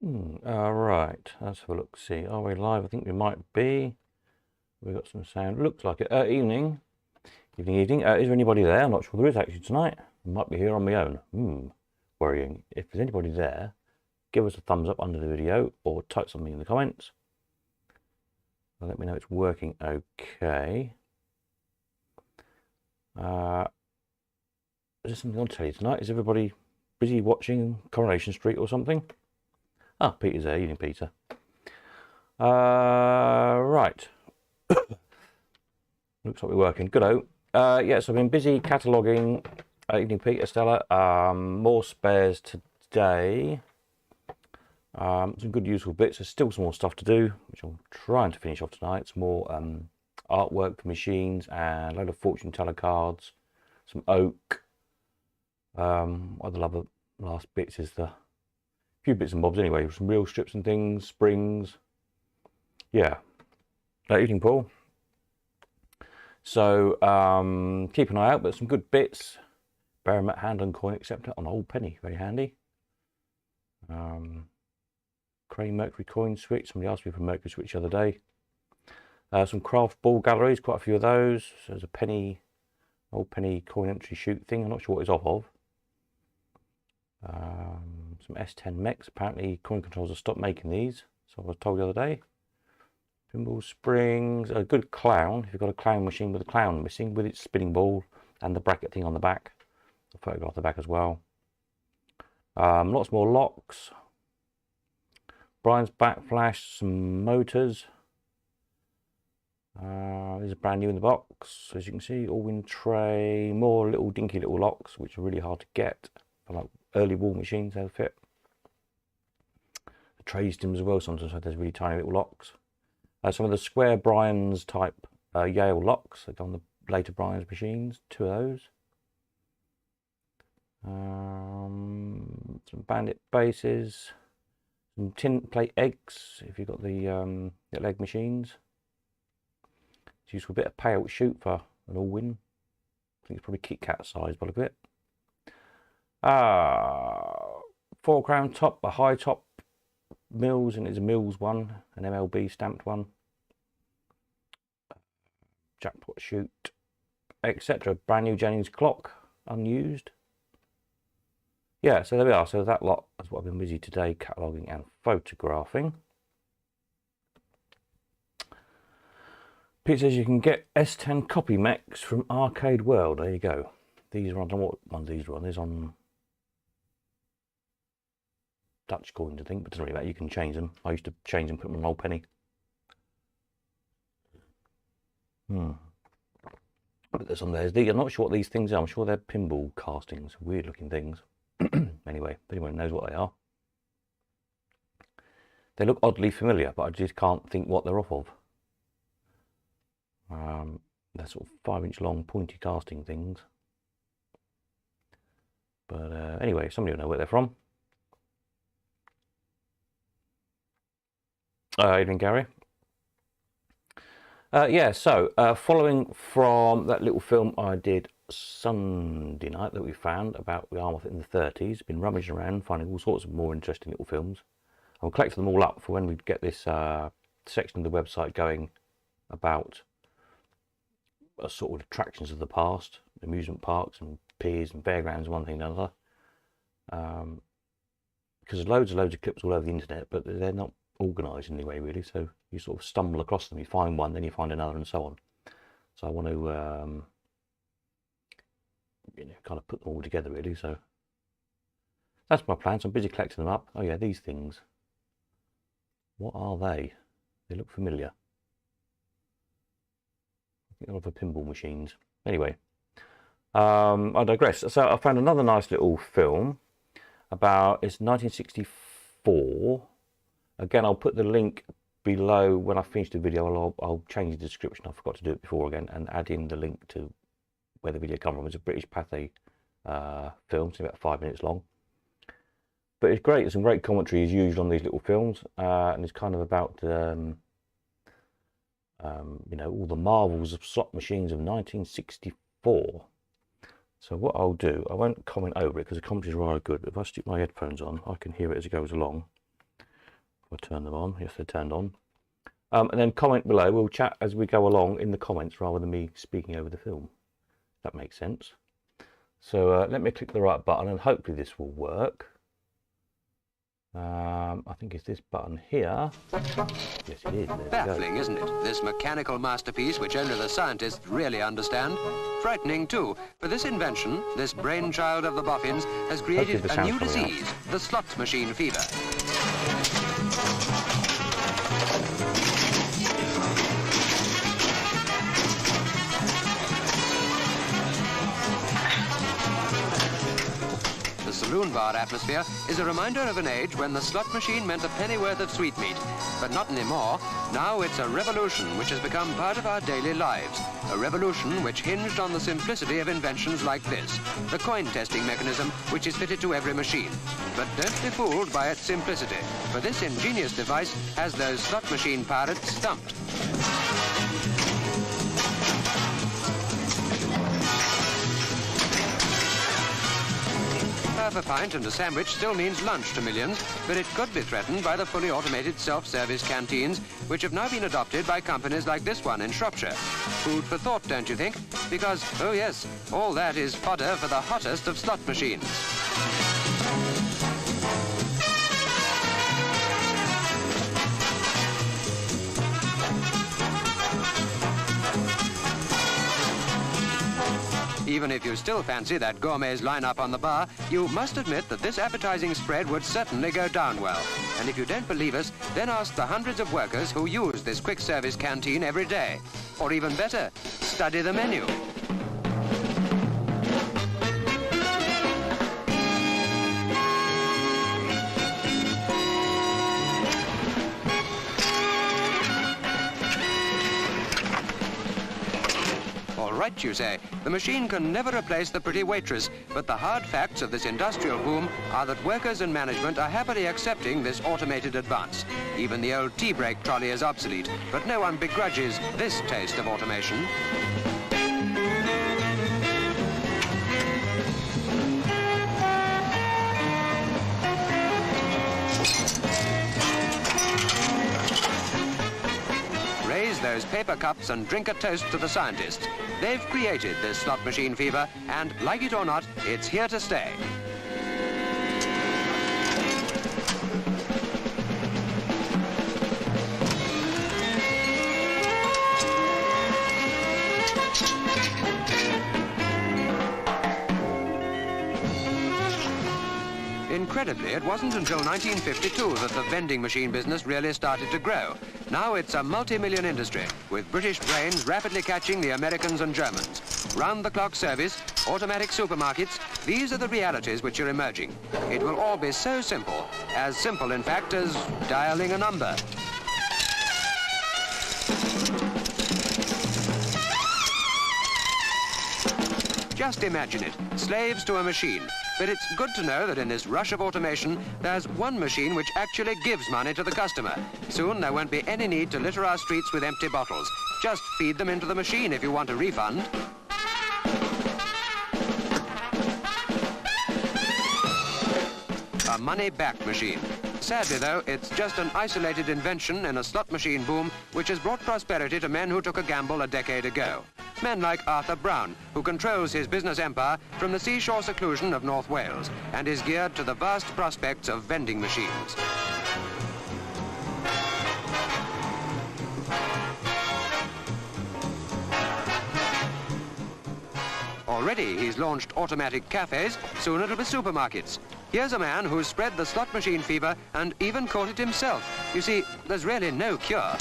Right, let's have a look. See, are we live? I think we might be. We've got some sound. Looks like it. Evening. Evening. Is there anybody there? I'm not sure there is actually tonight. I might be here on my own. Worrying. If there's anybody there, give us a thumbs up under the video or type something in the comments. Let me know it's working okay. Is there something on telly tonight? Is everybody busy watching Coronation Street or something? Ah, Peter's there. Evening, Peter. Right. Looks like we're working. Good-o. Yes, I've been busy cataloguing. Evening, Peter, Stella. More spares today. Some good useful bits. There's still some more stuff to do, which I'm trying to finish off tonight. Some more artwork for machines and a load of fortune teller cards. Some oak. Other last bits is the few bits and bobs anyway. Some reel strips and things, springs. Yeah. Evening, Paul. So keep an eye out, but some good bits. Baromet hand and coin acceptor on old penny, very handy. Crane Mercury coin switch. Somebody asked me for a Mercury switch the other day. Some craft ball galleries, quite a few of those. So there's a old penny coin entry shoot thing. I'm not sure what it's off of. Some S10 mechs. Apparently coin controls have stopped making these, so I was told the other day. Pinball springs, a good clown. If you've got a clown machine with a clown missing, with its spinning ball and the bracket thing on the back. I'll photograph the back as well. Lots more locks. Brian's backflash, some motors. These are brand new in the box, as you can see. All-win tray, more little dinky little locks, which are really hard to get for like early wall machines. They'll fit. The tray stems as well. Sometimes there's really tiny little locks. Some of the square Brian's type Yale locks that go on the later Brian's machines. 2 of those. Some bandit bases. Some tin plate eggs if you've got the little egg machines. It's used for a bit of payout shoot for an all-win. I think it's probably Kit Kat size by the look of it. 4 crown top, a high top Mills, and it's a Mills one, an MLB stamped one. Jackpot shoot, etc. Brand new Jennings clock, unused. Yeah, so there we are. So that lot is what I've been busy today, cataloguing and photographing. Pete says you can get S10 copy mechs from Arcade World. There you go. These are on, what one these are on? These on Dutch coins, I think, but it doesn't really matter. You can change them. I used to change them, put them on an old penny. But there's some there. I'm not sure what these things are. I'm sure they're pinball castings, weird looking things. Anyway, if anyone knows what they are. They look oddly familiar, but I just can't think what they're off of. They're sort of 5-inch long pointy casting things. But anyway, somebody will know where they're from. Evening, Gary. Yeah, so following from that little film I did Sunday night that we found about the Yarmouth in the 30s, been rummaging around finding all sorts of more interesting little films. I'll collect them all up for when we get this section of the website going about sort of attractions of the past, amusement parks and piers and fairgrounds and one thing and another. Because there's loads of clips all over the internet, but they're not organised in any way really, so you sort of stumble across them. You find one, then you find another, and so on. So I want to kind of put them all together really. So that's my plan. So I'm busy collecting them up. Oh yeah, these things, what are they? They look familiar. I think they're for pinball machines. Anyway, I digress. So I found another nice little film about, it's 1964. Again, I'll put the link below when I finish the video. I'll change the description. I forgot to do it before again, and add in the link to where the video comes from. It's a British Pathé film. It's about 5 minutes long, but it's great. There's some great commentary as usual on these little films, and it's kind of about all the marvels of slot machines of 1964. So what I'll do, I won't comment over it because the commentaries are rather good. If I stick my headphones on, I can hear it as it goes along. I'll turn them on. Yes, they're turned on. And then comment below. We'll chat as we go along in the comments rather than me speaking over the film. That makes sense. So let me click the right button and hopefully this will work. I think it's this button here. Yes, it is. Baffling, isn't it? This mechanical masterpiece which only the scientists really understand. Frightening too, for this invention, this brainchild of the boffins, has created a new disease, the slot machine fever. The saloon bar atmosphere is a reminder of an age when the slot machine meant a pennyworth of sweetmeat. But not anymore. Now it's a revolution which has become part of our daily lives. A revolution which hinged on the simplicity of inventions like this, the coin testing mechanism which is fitted to every machine. But don't be fooled by its simplicity, for this ingenious device has those slot machine pirates stumped. Half a pint and a sandwich still means lunch to millions, but it could be threatened by the fully automated self-service canteens, which have now been adopted by companies like this one in Shropshire. Food for thought, don't you think? Because, oh yes, all that is fodder for the hottest of slot machines. Even if you still fancy that gourmet's line-up on the bar, you must admit that this appetizing spread would certainly go down well. And if you don't believe us, then ask the hundreds of workers who use this quick-service canteen every day. Or even better, study the menu. Right, you say. The machine can never replace the pretty waitress, but the hard facts of this industrial boom are that workers and management are happily accepting this automated advance. Even the old tea break trolley is obsolete, but no one begrudges this taste of automation. Raise those paper cups and drink a toast to the scientists. They've created this slot machine fever, and like it or not, it's here to stay. Incredibly, it wasn't until 1952 that the vending machine business really started to grow. Now it's a multi-million industry, with British brains rapidly catching the Americans and Germans. Round-the-clock service, automatic supermarkets, these are the realities which are emerging. It will all be so simple, in fact, as dialing a number. Just imagine it, slaves to a machine. But it's good to know that in this rush of automation, there's one machine which actually gives money to the customer. Soon there won't be any need to litter our streets with empty bottles. Just feed them into the machine if you want a refund. A money-back machine. Sadly, though, it's just an isolated invention in a slot machine boom which has brought prosperity to men who took a gamble a decade ago. Men like Arthur Brown, who controls his business empire from the seashore seclusion of North Wales and is geared to the vast prospects of vending machines. Already he's launched automatic cafes, soon it'll be supermarkets. Here's a man who's spread the slot machine fever and even caught it himself. You see, there's really no cure.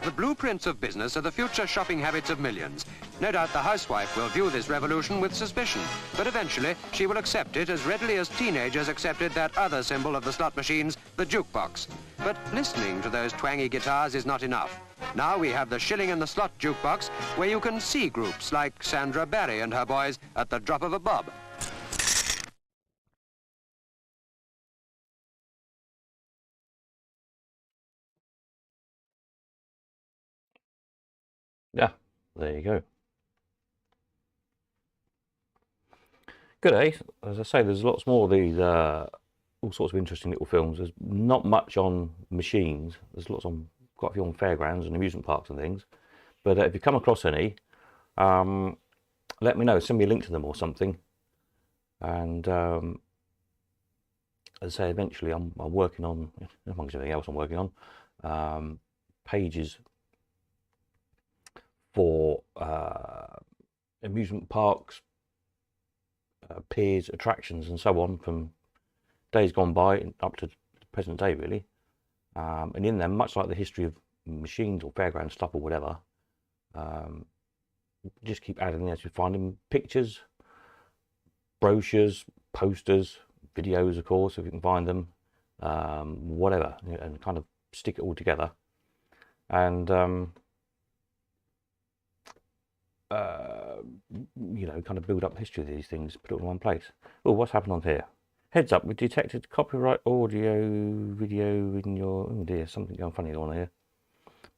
The blueprints of business are the future shopping habits of millions. No doubt the housewife will view this revolution with suspicion, but eventually she will accept it as readily as teenagers accepted that other symbol of the slot machines, the jukebox. But listening to those twangy guitars is not enough. Now we have the shilling in the slot jukebox, where you can see groups like Sandra Barry and her boys at the drop of a bob. Yeah, there you go. Good, eh? As I say, there's lots more of these, all sorts of interesting little films. There's not much on machines. There's lots on, quite a few on fairgrounds and amusement parks and things. But if you come across any, let me know. Send me a link to them or something. And as I say, eventually I'm working on, amongst everything else I'm working on, pages for amusement parks, piers, attractions, and so on from days gone by up to the present day, really. And in them, much like the history of machines or fairground stuff or whatever, just keep adding as you find them, pictures, brochures, posters, videos, of course, if you can find them, whatever, and kind of stick it all together. And you know, kind of build up the history of these things, put it all in one place. Oh, what's happened on here? Heads up, we detected copyright audio video in your, oh dear, something going funny on here.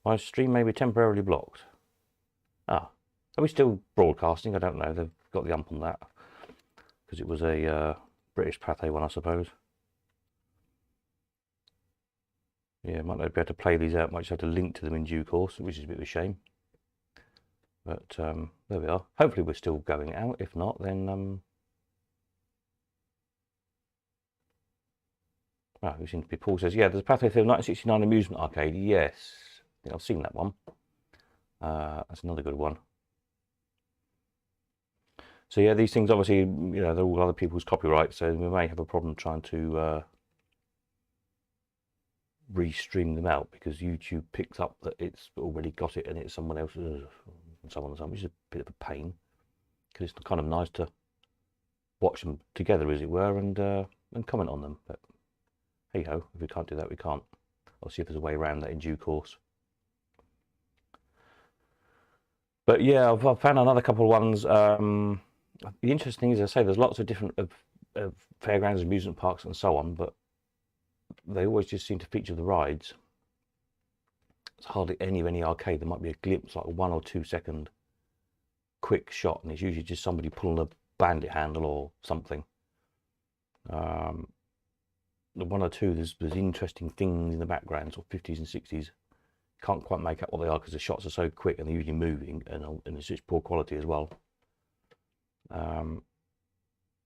My stream may be temporarily blocked. Ah, are we still broadcasting? I don't know, they've got the ump on that, because it was a British Pathé one, I suppose. Yeah, might not be able to play these out, might just have to link to them in due course, which is a bit of a shame. But there we are. Hopefully we're still going out. If not, then well, we seem to be. Paul says, yeah, there's a Pathé Theatre 1969 amusement arcade. Yes, I think I've seen that one. That's another good one. So yeah, these things obviously, you know, they're all other people's copyright, so we may have a problem trying to restream them out because YouTube picks up that it's already got it and it's someone else's, and so on and so on, which is a bit of a pain because it's kind of nice to watch them together, as it were, and comment on them. But hey ho, if we can't do that, we can't. I'll see if there's a way around that in due course. But yeah, I've found another couple of ones. The interesting thing is, as I say, there's lots of different of fairgrounds, amusement parks, and so on, but they always just seem to feature the rides. There's hardly any of any arcade. There might be a glimpse, like a 1 or 2 second quick shot, and it's usually just somebody pulling a bandit handle or something. The 1 or 2, there's interesting things in the background, sort of 50s and 60s. Can't quite make out what they are because the shots are so quick and they're usually moving, and it's just poor quality as well.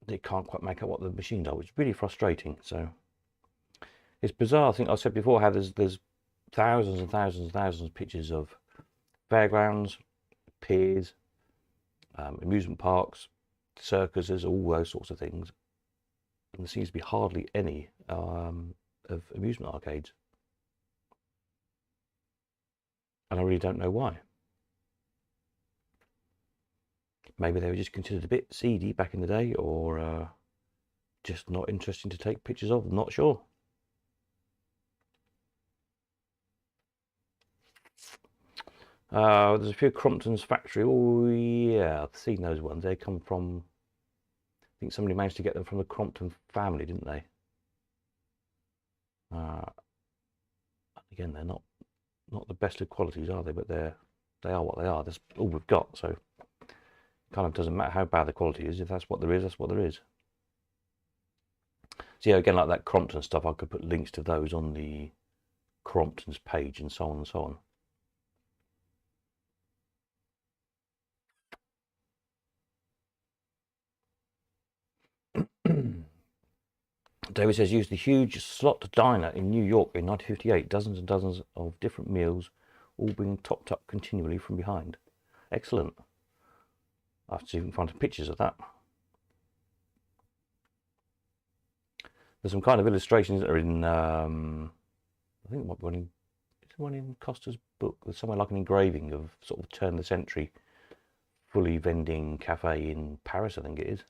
They can't quite make out what the machines are, which is really frustrating. So it's bizarre. I think I said before how there's thousands and thousands and thousands of pictures of fairgrounds, piers, amusement parks, circuses, all those sorts of things, and there seems to be hardly any of amusement arcades, and I really don't know why. Maybe they were just considered a bit seedy back in the day, or just not interesting to take pictures of. I'm not sure. There's a few Crompton's factory. Oh yeah, I've seen those ones. They come from, I think somebody managed to get them from the Crompton family, didn't they? Again, they're not the best of qualities, are they? But they are what they are. That's all we've got. So kind of doesn't matter how bad the quality is. If that's what there is, that's what there is. So yeah, again, like that Crompton stuff, I could put links to those on the Crompton's page and so on and so on. David says, used the huge slot diner in New York in 1958, dozens and dozens of different meals, all being topped up continually from behind. Excellent. I have to see if we can find some pictures of that. There's some kind of illustrations that are in, I think it might be one in Costa's book. There's somewhere like an engraving of sort of turn of the century, fully vending cafe in Paris, I think it is.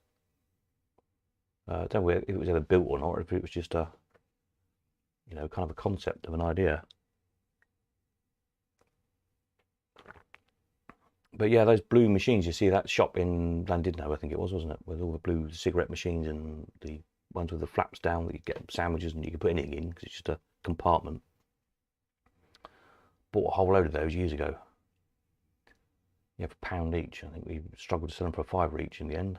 I don't know if it was ever built or not, or if it was just a, you know, kind of a concept of an idea. But yeah, those blue machines, you see that shop in Llandudno, I think it was, wasn't it? With all the blue cigarette machines and the ones with the flaps down that you get sandwiches and you can put anything in because it's just a compartment. Bought a whole load of those years ago. Yeah, for £1 each. I think we struggled to sell them for £5 each in the end.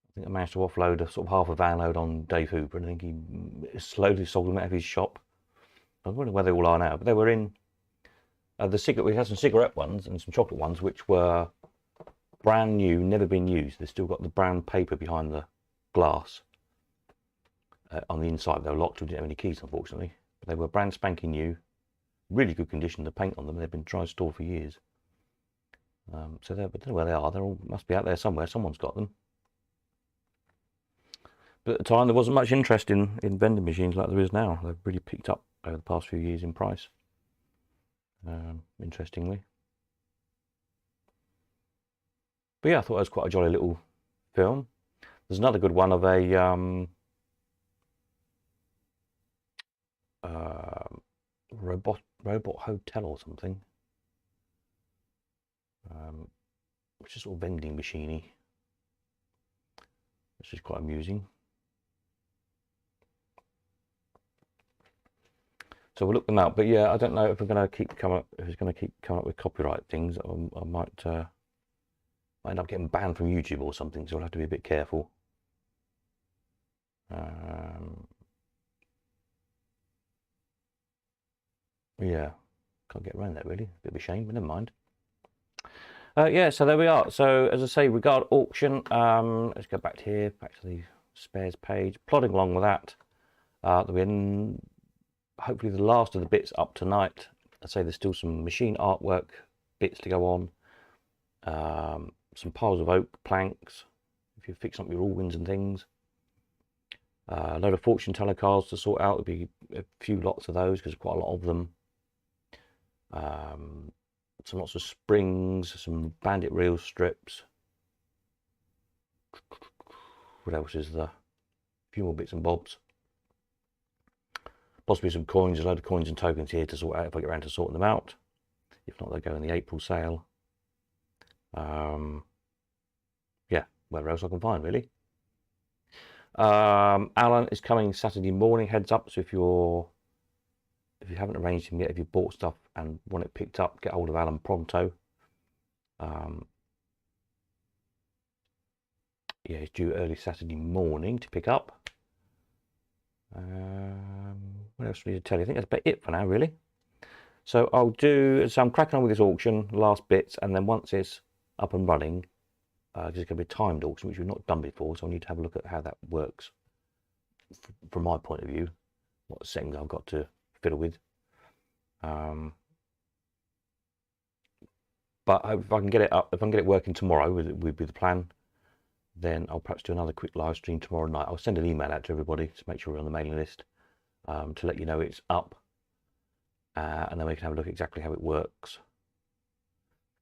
I think I managed to offload a sort of half a van load on Dave Hooper, and I think he slowly sold them out of his shop. I wonder where they all are now, but they were in we had some cigarette ones and some chocolate ones, which were brand new, never been used. They've still got the brown paper behind the glass on the inside. They were locked. We didn't have any keys, unfortunately. But they were brand spanking new, really good condition. The paint on them, they've been dry stored for years. So but I don't know where they are. They all must be out there somewhere. Someone's got them. But at the time, there wasn't much interest in vending machines like there is now. They've really picked up over the past few years in price. Interestingly. But yeah, I thought it was quite a jolly little film. There's another good one of a robot hotel or something, which is sort of vending machiney, which is quite amusing. So we'll look them out. But yeah, I don't know if we're going to keep coming up with copyright things. I might end up getting banned from YouTube or something, so I'll have to be a bit careful. Yeah, can't get around that really. A bit of a shame, but never mind. Yeah, so there we are. So as I say, regard auction. Let's go back to here, back to the spares page. Plodding along with that. We're in hopefully the last of the bits up tonight. I'd say there's still some machine artwork bits to go on. Some piles of oak planks if you're fixing up your Allwins and things. A load of fortune teller cards to sort out. There'll be a few lots of those because there's quite a lot of them. Some lots of springs, some bandit reel strips. What else is there? A few more bits and bobs. Possibly some coins. There's a load of coins and tokens here to sort out if I get around to sorting them out. If not, they'll go in the April sale. Yeah, where else I can find really. Alan is coming Saturday morning, heads up. So if you haven't arranged him yet, if you bought stuff and want it picked up, get hold of Alan pronto. Yeah, he's due early Saturday morning to pick up. What else do I need to tell you? I think that's about it for now, really. So I'm cracking on with this auction, last bits, and then once it's up and running, it's going to be a timed auction, which we've not done before, so I need to have a look at how that works from my point of view, what settings I've got to fiddle with. But if I can get it up, if I can get it working tomorrow, would be the plan, then I'll perhaps do another quick live stream tomorrow night. I'll send an email out to everybody to make sure we're on the mailing list, to let you know it's up, and then we can have a look at exactly how it works.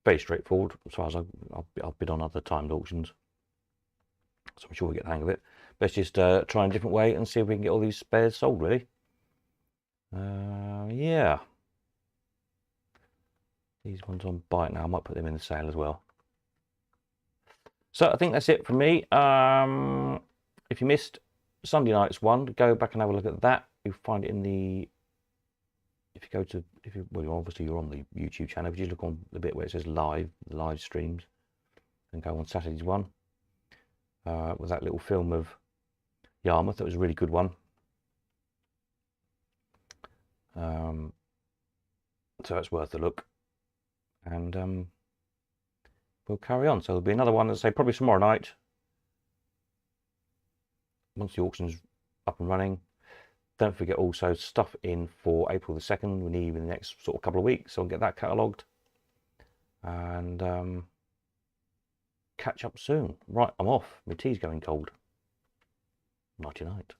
Very straightforward as far as I've bid on other timed auctions, so I'm sure we'll get the hang of it. Let's just try a different way and see if we can get all these spares sold, really. Yeah. These ones on bite now, I might put them in the sale as well. So I think that's it from me. If you missed Sunday night's one, go back and have a look at that. You'll find it in the, well, obviously you're on the YouTube channel. If you look on the bit where it says live streams, and go on Saturday's one, with that little film of Yarmouth. That was a really good one. So that's worth a look. And we'll carry on. So there'll be another one, let's say probably tomorrow night, once the auction's up and running. Don't forget also stuff in for April the 2nd. We need in the next sort of couple of weeks, so I'll get that catalogued. And catch up soon. Right, I'm off. My tea's going cold. Nighty night.